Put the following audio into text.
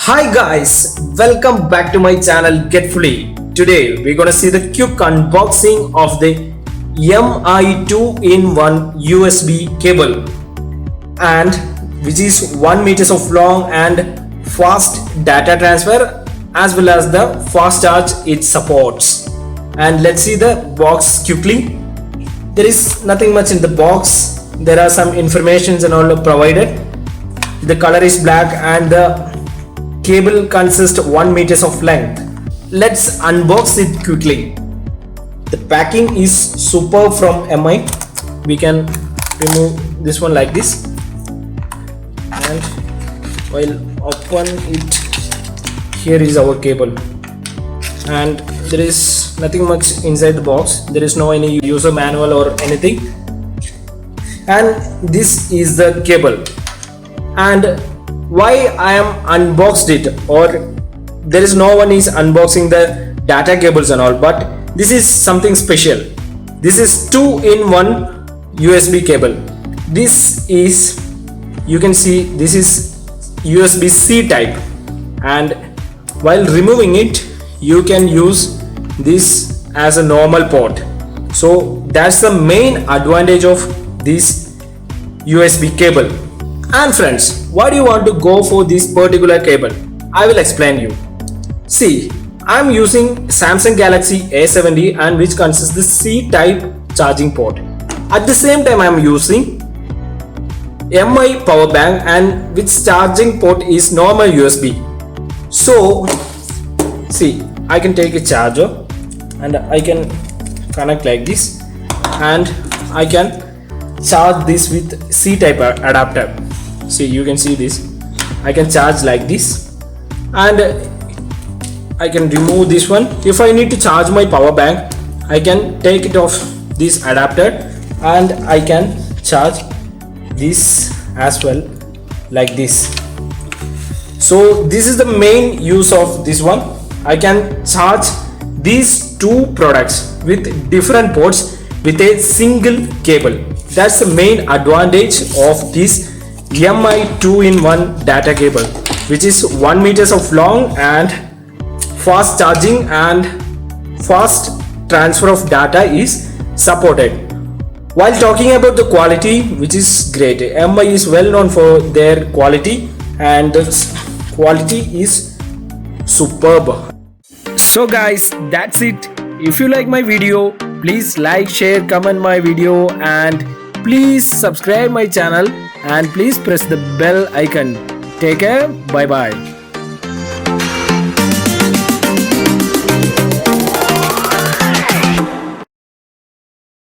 Hi guys, welcome back to my channel Getfully. Today we're gonna see the quick unboxing of the MI 2-in-1 USB cable, and which is 1 meters of long and fast data transfer as well as the fast charge it supports. And let's see the box quickly. There is nothing much in the box. There are some informations and all provided. The color is black and the cable consists 1 meters of length. Let's unbox it quickly. The packing is superb from MI. We can remove this one like this, and while open it, here is our cable, and there is nothing much inside the box. There is no any user manual or anything, and this is the cable. And why I am unboxed it, or there is no one is unboxing the data cables and all, but this is something special. This is 2-in-1 USB cable. This is, you can see, this is USB-C type, and while removing it you can use this as a normal port. So that's the main advantage of this USB cable. And friends, why do you want to go for this particular cable? I will explain you. See, I am using Samsung Galaxy A70, and which consists the C-type charging port. At the same time I am using MI power bank, and which charging port is normal USB. So see, I can take a charger and I can connect like this, and I can charge this with C-type adapter. See, you can see this. I can charge like this, and I can remove this one. If I need to charge my power bank, I can take it off this adapter and I can charge this as well like this. So this is the main use of this one. I can charge these two products with different ports with a single cable. That's the main advantage of this MI 2-in-1 data cable, which is 1 meters of long and fast charging and fast transfer of data is supported. While talking about the quality, which is great, MI is well known for their quality, and the quality is superb. So guys, that's it. If you like my video, please like, share, comment my video, and please subscribe my channel, and please press the bell icon. Take care. Bye bye.